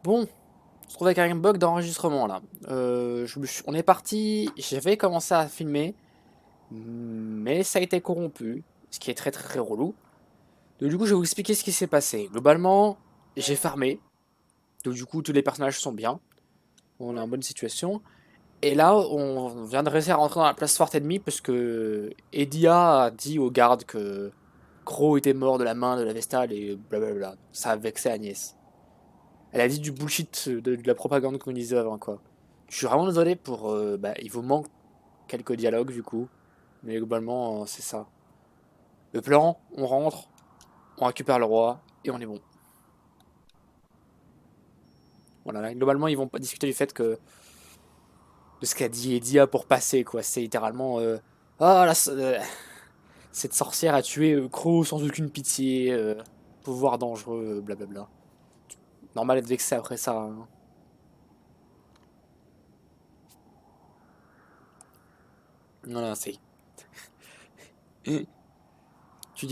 Bon, on se trouve avec un bug d'enregistrement là. On est parti, j'avais commencé à filmer, mais ça a été corrompu, ce qui est très très relou. Donc du coup, je vais vous expliquer ce qui s'est passé. Globalement, j'ai farmé, donc du coup, tous les personnages sont bien, on est en bonne situation. Et là, on vient de réussir à rentrer dans la place forte ennemie parce que Edia a dit aux gardes que Crow était mort de la main de la Vestale et blablabla. Ça a vexé Agnès. Elle a dit du bullshit de la propagande qu'on disait avant, quoi. Je suis vraiment désolé pour... bah, il vous manque quelques dialogues, du coup. Mais globalement, c'est ça. Le plan, on rentre, on récupère le roi, et on est bon. Voilà, là, globalement, ils vont pas discuter du fait que... De ce qu'a dit Edia pour passer, quoi. C'est littéralement... Ah, cette sorcière a tué Crow sans aucune pitié, pouvoir dangereux, blablabla. Normal d'être vexé après ça, hein. Voilà, c'est... Tu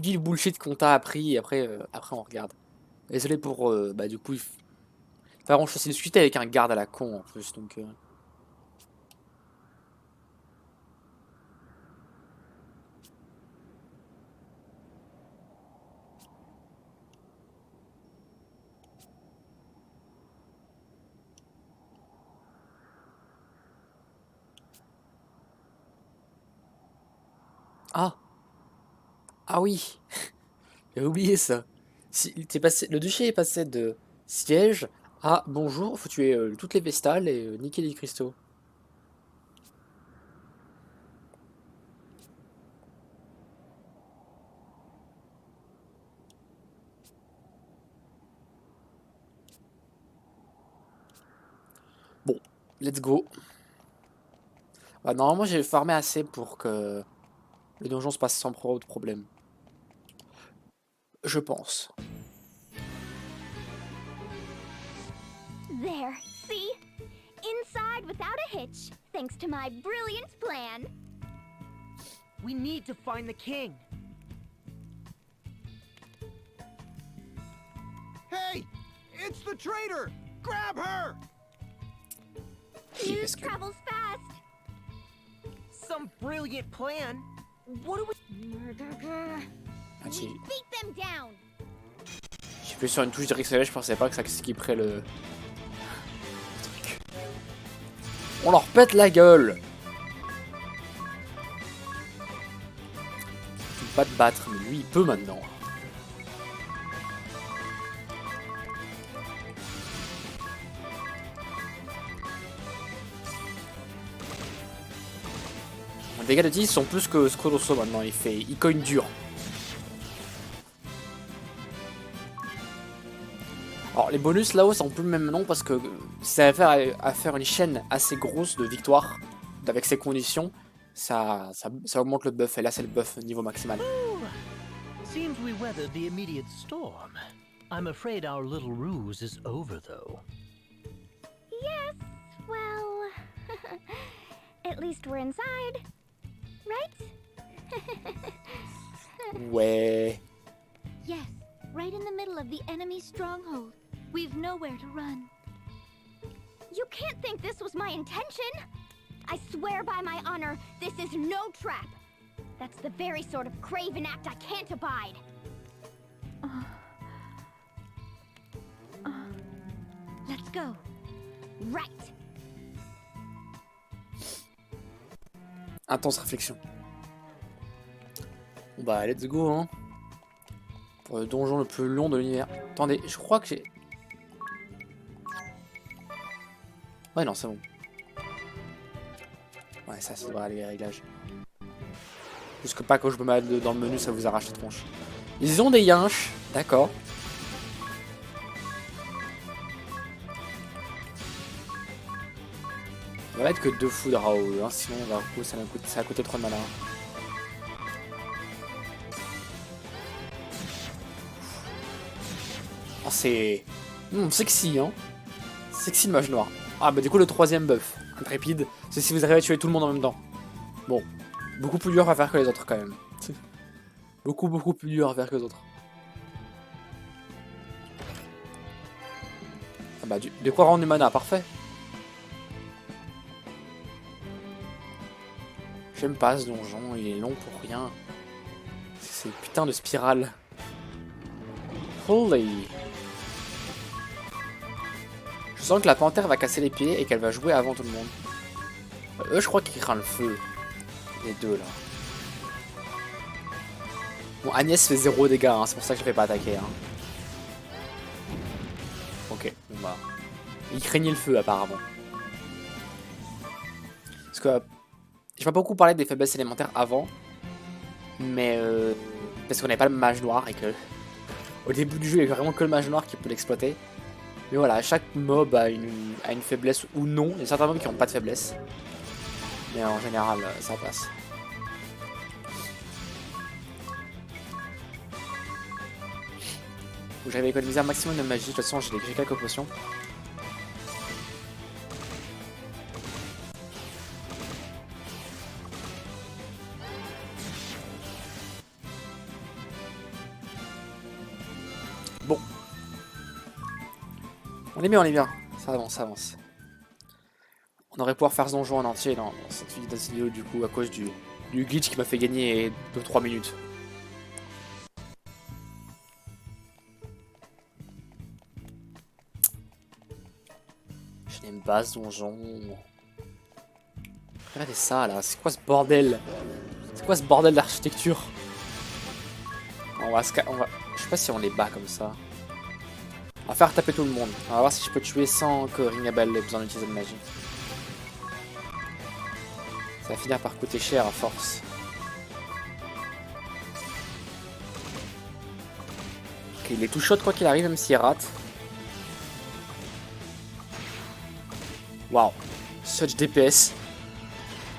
dis le bullshit qu'on t'a appris et après on regarde. Désolé pour bah du coup enfin bon, je suis discuter avec un garde à la con en plus donc Ah, ah oui, j'ai oublié ça. Si, t'es passé, le duché est passé de siège à bonjour, faut tuer toutes les vestales et niquer les cristaux. Bon, let's go. Bah, normalement j'ai farmé assez pour que le donjon se passe sans trop de problème. Je pense. There, see? Inside without a hitch, thanks to my brilliant plan. We need to find the king. Hey! It's the traitor! Grab her! News travels fast. Some brilliant plan. What do we... Ah, si. We beat them down. J'ai appuyé sur une touche directionnelle, je pensais pas que ça skipperait le truc. On leur pète la gueule. Tu peux pas te battre, mais lui il peut maintenant. Les dégâts de 10 sont plus que Scrodoso maintenant, il cogne dur. Alors les bonus là-haut sont plus le même nom parce que c'est à faire une chaîne assez grosse de victoires avec ces conditions, ça augmente le buff et là c'est le buff niveau maximal. Seems we weathered the immediate storm. I'm afraid our little ruse is over, though. Yes, well, at least we're inside, right? Ouais. Yes, right in the middle of the enemy's stronghold. We've nowhere to run. You can't think this was my intention! I swear by my honor, this is no trap! That's the very sort of craven act I can't abide! Let's go. Right! Intense réflexion. Bon bah let's go hein. Pour le donjon le plus long de l'univers. Attendez, je crois que j'ai... Ouais non c'est bon. Ouais ça devrait aller les réglages. Jusque pas quand je me mets dans le menu ça vous arrache la tronche. Ils ont des yinches, d'accord. On va mettre que 2 foudres à haut, hein, sinon ça va coûter trop de mana. Oh, c'est... sexy, hein. Sexy mage noir. Ah bah du coup le troisième buff, intrépide, c'est si vous arrivez à tuer tout le monde en même temps. Bon, beaucoup plus dur à faire que les autres quand même. Beaucoup plus dur à faire que les autres. bah, de quoi rendre du mana, parfait. J'aime pas ce donjon, il est long pour rien. C'est putain de spirale. Holy. Je sens que la panthère va casser les pieds et qu'elle va jouer avant tout le monde. Eux, je crois qu'ils craignent le feu. Les deux, là. Bon, Agnès fait 0 dégâts, hein, c'est pour ça que je ne fais pas attaquer. Hein. Ok, bon bah... Il craignait le feu, apparemment. Parce que... Je vais pas beaucoup parler des faiblesses élémentaires avant. Mais... parce qu'on n'avait pas le mage noir et que... Au début du jeu, il y a vraiment que le mage noir qui peut l'exploiter. Mais voilà, chaque mob a une faiblesse ou non. Il y a certains mobs qui n'ont pas de faiblesse. Mais en général, ça passe. J'avais économisé un maximum de magie. De toute façon, j'ai quelques potions. Bon. On est bien, on est bien. Ça avance, ça avance. On aurait pouvoir faire ce donjon en entier dans cette vidéo du coup à cause du glitch qui m'a fait gagner 2-3 minutes. Je n'aime pas ce donjon. Regardez ça là, c'est quoi ce bordel? C'est quoi ce bordel d'architecture? On va... Je sais pas si on les bat comme ça. On va faire taper tout le monde. On va voir si je peux tuer sans que Ringabel ait besoin d'utiliser de magie. Ça va finir par coûter cher à force. Ok, il est tout shot quoi qu'il arrive, même s'il rate. Waouh. Such DPS.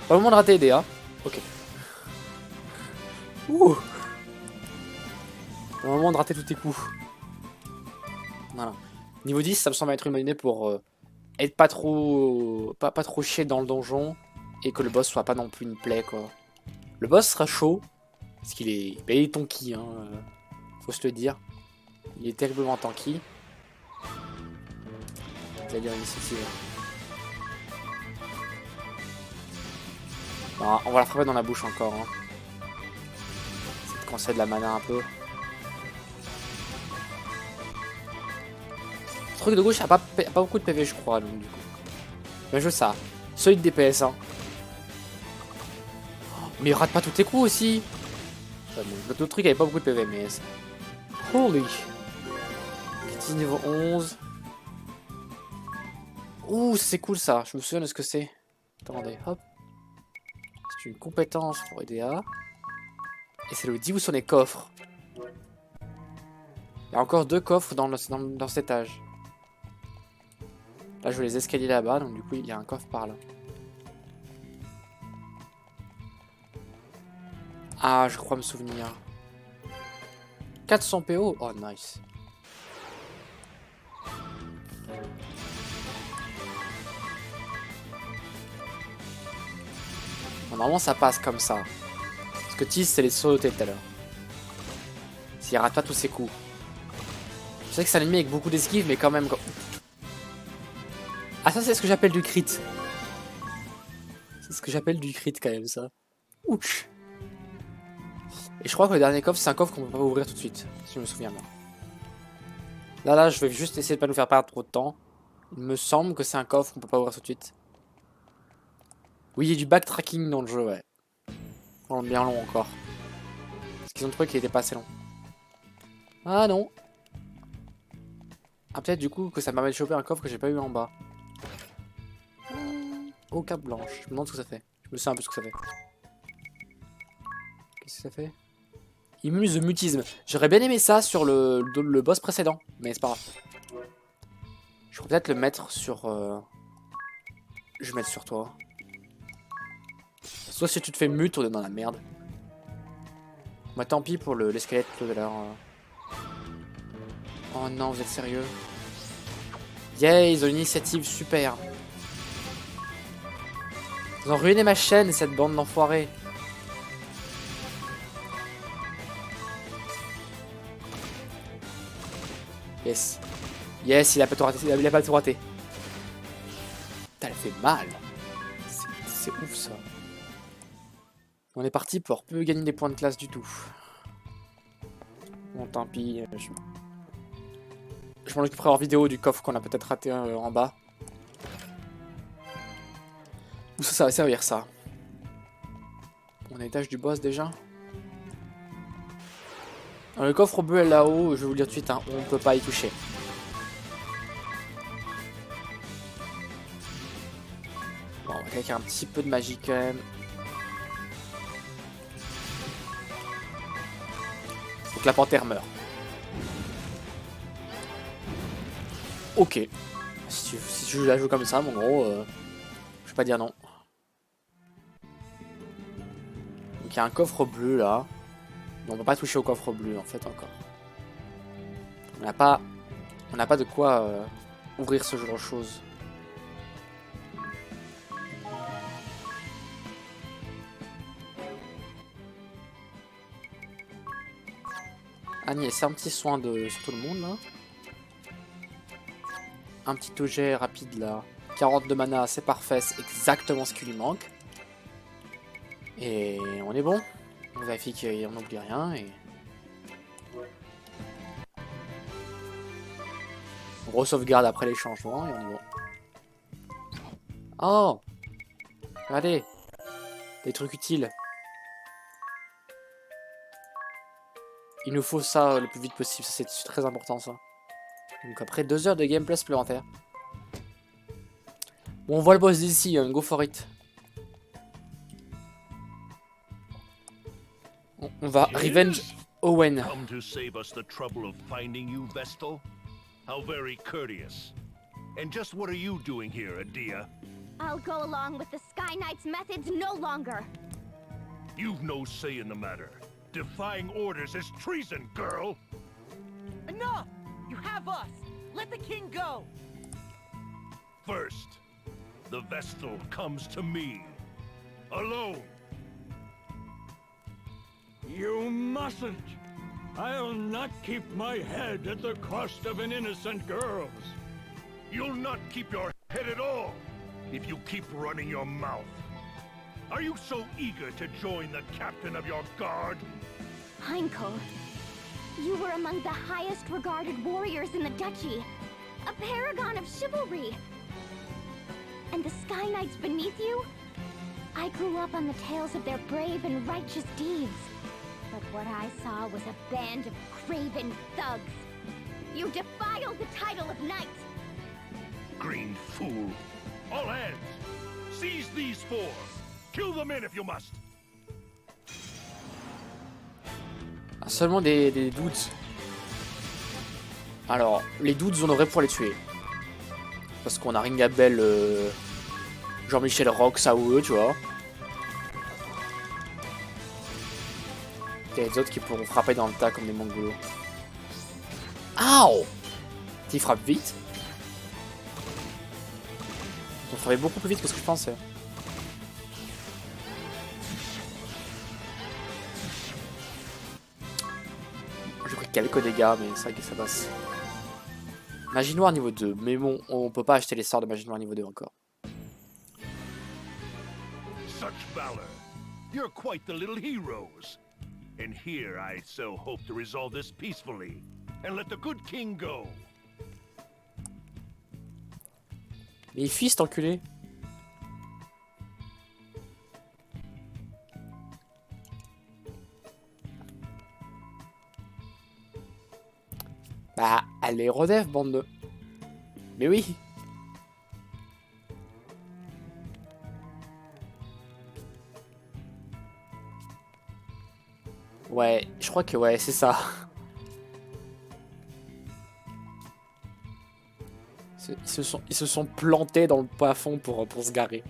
Pas le moment de rater les dégâts. Ok. Ouh. Pas le moment de rater tous tes coups. Voilà. Niveau 10, ça me semble être une bonne idée pour être pas trop chier dans le donjon. Et que le boss soit pas non plus une plaie quoi. Le boss sera chaud. Parce qu'il est... Ben, il est tanky hein. Faut se le dire. Il est terriblement tanky. C'est-à-dire initiative. Non, on va la frapper dans la bouche encore. Hein. C'est de conseiller de la mana un peu. Le truc de gauche a pas beaucoup de PV je crois donc du coup. Mais je veux ça. Solide DPS hein. Mais il rate pas tous tes coups aussi. L'autre truc avait pas beaucoup de PV mais... Holy. Petit niveau 11. Ouh c'est cool ça. Je me souviens de ce que c'est. Attendez hop. C'est une compétence pour EDA. Et c'est le 10 ou sur les coffres. Il y a encore 2 coffres dans cet étage. Là je veux les escaliers là-bas donc du coup il y a un coffre par là. Ah, je crois me souvenir. 400 PO. Oh, nice. Bon, normalement, ça passe comme ça. Parce que Tease, c'est les sauter tout à l'heure. S'il rate pas tous ses coups. Je sais que c'est un ennemi avec beaucoup d'esquives, mais quand même... Ah, ça, c'est ce que j'appelle du crit. C'est ce que j'appelle du crit, quand même, ça. Ouch. Et je crois que le dernier coffre, c'est un coffre qu'on peut pas ouvrir tout de suite, si je me souviens bien. Là, je vais juste essayer de pas nous faire perdre trop de temps. Il me semble que c'est un coffre qu'on peut pas ouvrir tout de suite. Oui, il y a du backtracking dans le jeu, ouais. Oh, bien long encore. Parce qu'ils ont trouvé qu'il était pas assez long. Ah non. Ah, peut-être du coup que ça m'a permet de choper un coffre que j'ai pas eu en bas. Oh, carte blanche. Je me demande ce que ça fait. Je me sais un peu ce que ça fait. Qu'est-ce que ça fait? Immune de mutisme. J'aurais bien aimé ça sur le boss précédent, mais c'est pas grave. Je pourrais peut-être le mettre sur... Je vais mettre sur toi. Soit si tu te fais mute, on est dans la merde. Bah tant pis pour l'escalette tout à l'heure. Oh non, vous êtes sérieux? Yeah, ils ont une initiative super. Ils ont ruiné ma chaîne, cette bande d'enfoirés. Yes. Yes, il a pas tout raté. Il a pas tout raté. Putain, elle fait mal. C'est ouf ça. On est parti pour peu gagner des points de classe du tout. Bon, tant pis. Je m'en occuperai hors vidéo du coffre qu'on a peut-être raté en bas. Où ça va servir ça? On est étage du boss déjà. Alors, le coffre bleu est là-haut, je vais vous le dire tout de suite, hein, on ne peut pas y toucher. Bon, on va claquer un petit peu de magie quand même. Faut que la panthère meure. Ok. Si tu la joues comme ça, mon gros, je vais pas dire non. Donc il y a un coffre bleu là. Mais on peut pas toucher au coffre bleu en fait encore. On n'a pas de quoi ouvrir ce genre de choses. Agnès, un petit soin sur tout le monde là. Un petit auget rapide là. 42 mana, c'est parfait, c'est exactement ce qui lui manque. Et on est bon. On vérifie qu'on n'oublie rien et... On re-sauvegarde après les changements et on est bon. Oh! Regardez! Des trucs utiles. Il nous faut ça le plus vite possible, ça c'est très important ça. Donc après 2 heures de gameplay supplémentaire. Bon, on voit le boss d'ici, hein, go for it. On va revenge Owen. Come to save us the trouble of finding you, Vestal? How very courteous. And just what are you doing here, Adia? I'll go along with the Sky Knight's methods no longer. You've no say in the matter. Defying orders is treason, girl! Enough! You have us! Let the king go! First, the Vestal comes to me. Alone. You mustn't! I'll not keep my head at the cost of an innocent girl's. You'll not keep your head at all if you keep running your mouth. Are you so eager to join the captain of your guard? Heinkel, you were among the highest regarded warriors in the duchy. A paragon of chivalry. And the Sky Knights beneath you? I grew up on the tales of their brave and righteous deeds. But what I saw was a band of craven thugs. You defiled the title of knight. Green fool. All hands! Seize these 4! Kill the men if you must! Ah, seulement des dudes. Alors, les dudes, on aurait pour les tuer. Parce qu'on a Ringabel, Jean-Michel Rock, ça ou eux, tu vois. Il y a des autres qui pourront frapper dans le tas comme des mongolos. Aouh! Il frappe vite. Ils ont frappé beaucoup plus vite que ce que je pensais. J'ai pris quelques dégâts, mais ça passe. Magie noire niveau 2. Mais bon, on peut pas acheter les sorts de magie noire niveau 2 encore. Such valor. You're quite the little heroes. And here I so hope to resolve this peacefully and let the good king go. Mais il fuit cet enculé. Bah, allez, redef, bande de... Mais oui. Ouais, je crois que ouais, c'est ça. Ils se sont plantés dans le plafond pour se garer.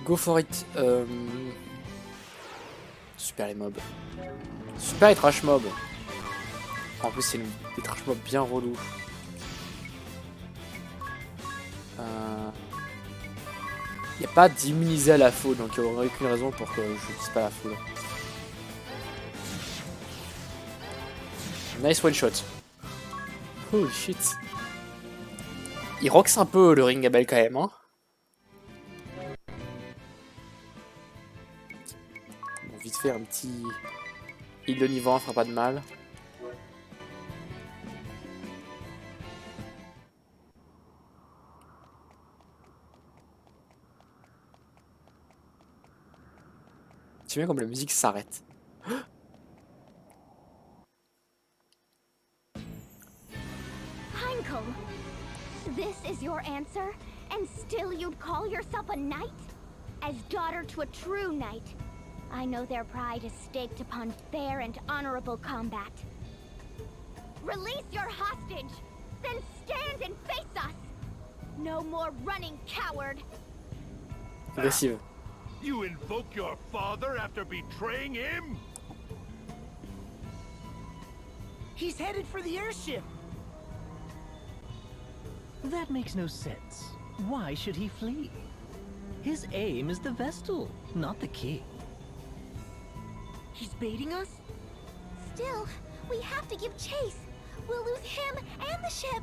Go for it. Super les mobs. Super les trash mobs. En plus c'est des trash mobs bien relous. Il n'y a pas d'immuniser à la foudre, donc il n'y aurait aucune raison pour que je n'utilise pas la foudre. Nice one shot. Oh shit. Il roxe un peu le ring à belle quand même, hein. Bon, vite fait un petit heal de niveau 1 fera pas de mal. C'est bien comme la musique s'arrête. Heinkel, this is your answer? And still you'd call yourself a knight? As daughter to a true knight, I know their pride is staked upon fair and honorable combat. Release your hostage, then stand and face us! No more running, coward! Agressive. You invoke your father after betraying him? He's headed for the airship. That makes no sense. Why should he flee? His aim is the Vestal, not the king. He's baiting us? Still, we have to give chase. We'll lose him and the ship.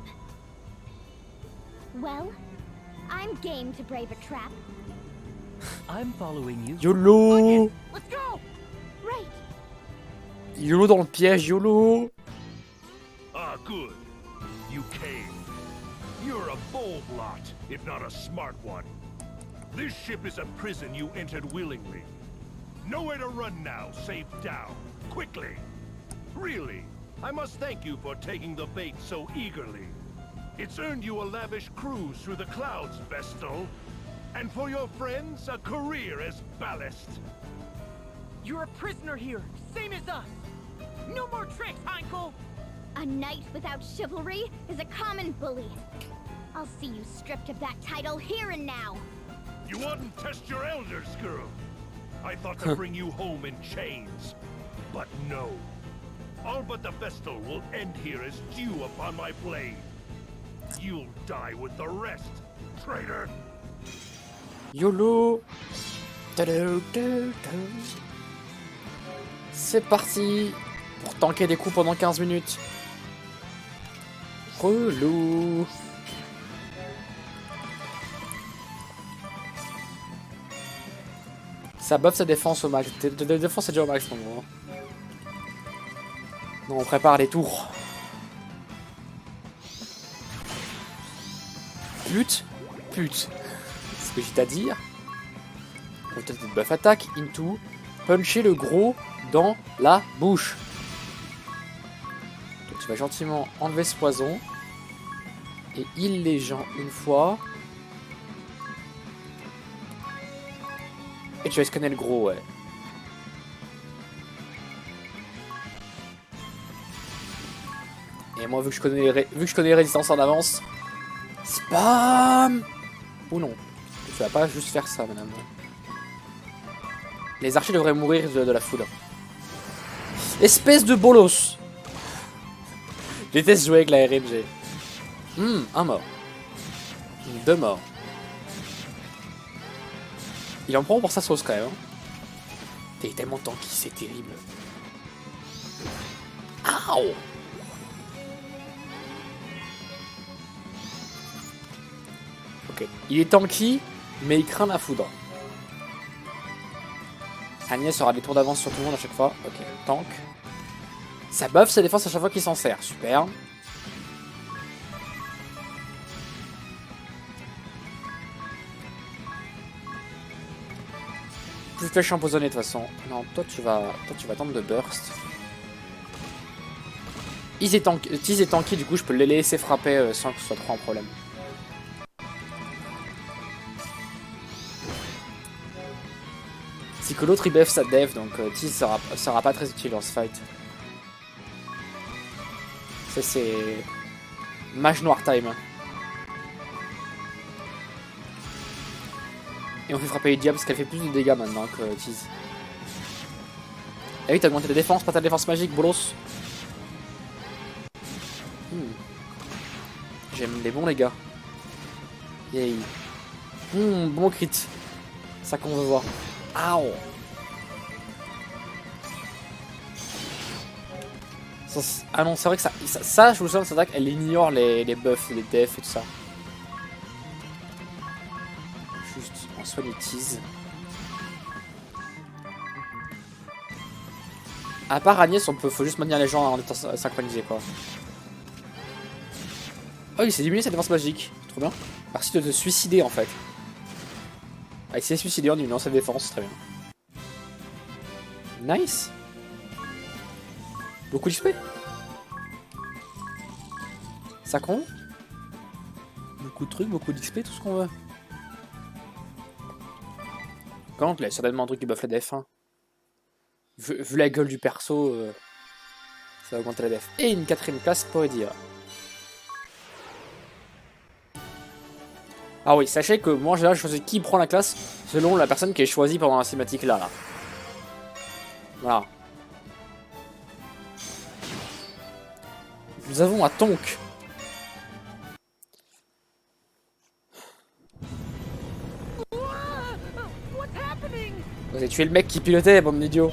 Well, I'm game to brave a trap. I'm following you. YOLO! Let's go! Right. YOLO dans le piège, YOLO! Ah, good. You came. You're a bold lot, if not a smart one. This ship is a prison you entered willingly. Nowhere to run now, save down. Quickly. Really, I must thank you for taking the bait so eagerly. It's earned you a lavish cruise through the clouds, Vestal. And for your friends, a career as ballast. You're a prisoner here, same as us. No more tricks, Heinkel! A knight without chivalry is a common bully. I'll see you stripped of that title here and now. You wouldn't test your elders, girl. I thought to bring you home in chains. But no. All but the Vestal will end here as dew upon my blade. You'll die with the rest, traitor. YOLO! C'est parti pour tanker des coups pendant 15 minutes. Relou. Ça buff sa défense au max. Défense est déjà au max pour moi. Non, on prépare les tours. Pute. C'est ce que j'ai à dire. On teste de buff attaque, into, puncher le gros dans la bouche. Donc tu vas gentiment enlever ce poison. Et heal les gens une fois. Et tu vas scanner le gros, ouais. Et moi, vu que je connais les résistances en avance, spam! Ou non. Tu vas pas juste faire ça, madame. Les archers devraient mourir de la foudre. Espèce de bolos! Je déteste jouer avec la RNG. Un mort. 2 morts. Il en prend pour sa sauce quand même. T'es tellement tanky, c'est terrible. Aouh! Ok. Il est tanky, mais il craint la foudre. Agnès aura des tours d'avance sur tout le monde à chaque fois. Ok, tank. Ça buff sa défense à chaque fois qu'il s'en sert. Super. Plus flèche empoisonnée de toute façon. Non, toi tu vas tenter de burst. Tease est tanky, du coup je peux les laisser frapper sans que ce soit trop un problème. C'est que l'autre il buff sa dev, donc Tease sera pas très utile dans ce fight. Ça c'est mage noir time. Et on fait frapper Lydia parce qu'elle fait plus de dégâts maintenant que Tease. Ah oui, t'as augmenté ta défense, pas ta défense magique, bolos. J'aime les bons les gars. Yay. Bon crit. Ça qu'on veut voir. Ow. Ah non, c'est vrai que ça je vous souviens, cette attaque, elle ignore les buffs, les def et tout ça. Juste, on soigne les tease. À part Agnès, faut juste maintenir les gens en étant synchronisés quoi. Oh, il s'est diminué sa défense magique. Trop bien. Merci de te suicider en fait. Ah, il s'est suicidé en diminuant sa défense, très bien. Nice. Beaucoup d'XP. Ça compte. Beaucoup de trucs, beaucoup d'XP, tout ce qu'on veut. Quand il y a certainement un truc qui buff la def. Hein. Vu la gueule du perso, ça va augmenter la def. Et une 4ème classe pour dire. Ah oui, sachez que moi en général je choisis qui prend la classe selon la personne qui est choisie pendant la cinématique là. Voilà. Nous avons un Tonk. Vous avez tué le mec qui pilotait, bande d'idiot.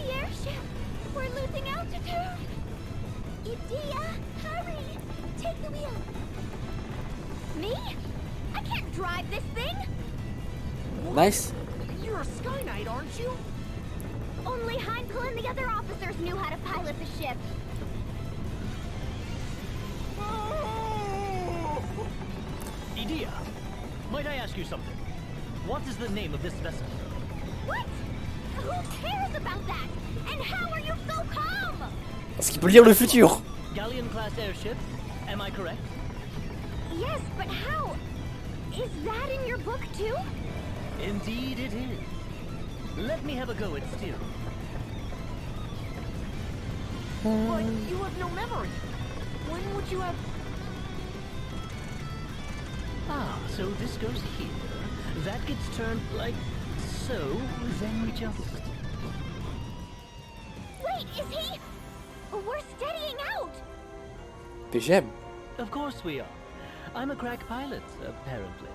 Nice. You're a Sky Knight, aren't you? Only Heinkel and the other officers knew how to pilot the ship. Idea, might I ask you something? What is the name of this vessel? What? Who cares about that? And how are you so calm? Parce qu'il peut lire le futur. Galleon-class airship, am I correct? Yes, but how? Is that in your book too? Indeed it is. Let me have a go at steering. But you have no memory. When would you have... Ah, so this goes here. That gets turned like so, then we just... Wait, is he? We're steadying out. PGM. Of course we are. I'm a crack pilot, apparently.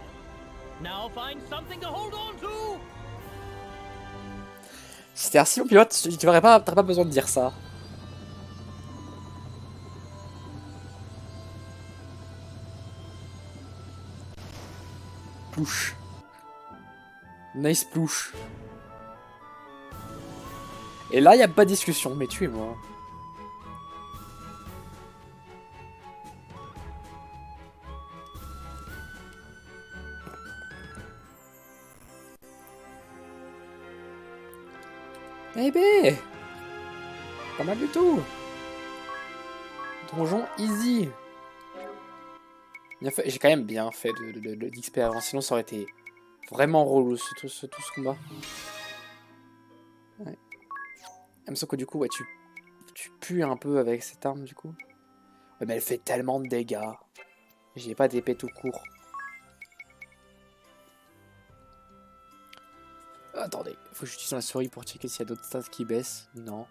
Now find something to hold on to! Si t'es un si bon pilote, tu n'aurais pas besoin de dire ça. Plouche. Nice plouche. Et là, il n'y a pas de discussion, mais tuez-moi. Eh ben, pas mal du tout. Donjon easy. J'ai quand même bien fait de l'XP avant, sinon ça aurait été vraiment relou tout ce combat. Ouais. Même sauf que du coup, ouais, tu pues un peu avec cette arme du coup. Ouais, mais elle fait tellement de dégâts. J'ai pas d'épée tout court. Attendez, faut que j'utilise la souris pour checker s'il y a d'autres stats qui baissent. Non.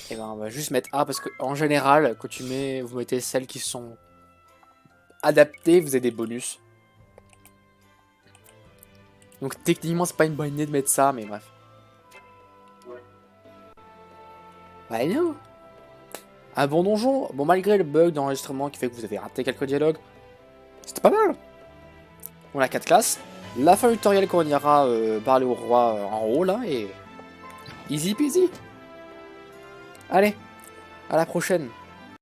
Et ben on va juste mettre A parce que en général, quand vous mettez celles qui sont adaptées, vous avez des bonus. Donc techniquement c'est pas une bonne idée de mettre ça, mais bref. Ouais, bien. Un bon donjon. Bon, malgré le bug d'enregistrement qui fait que vous avez raté quelques dialogues, c'était pas mal. On a 4 classes. La fin du tutoriel quand on ira parler au roi en haut là et easy peasy. Allez, à la prochaine.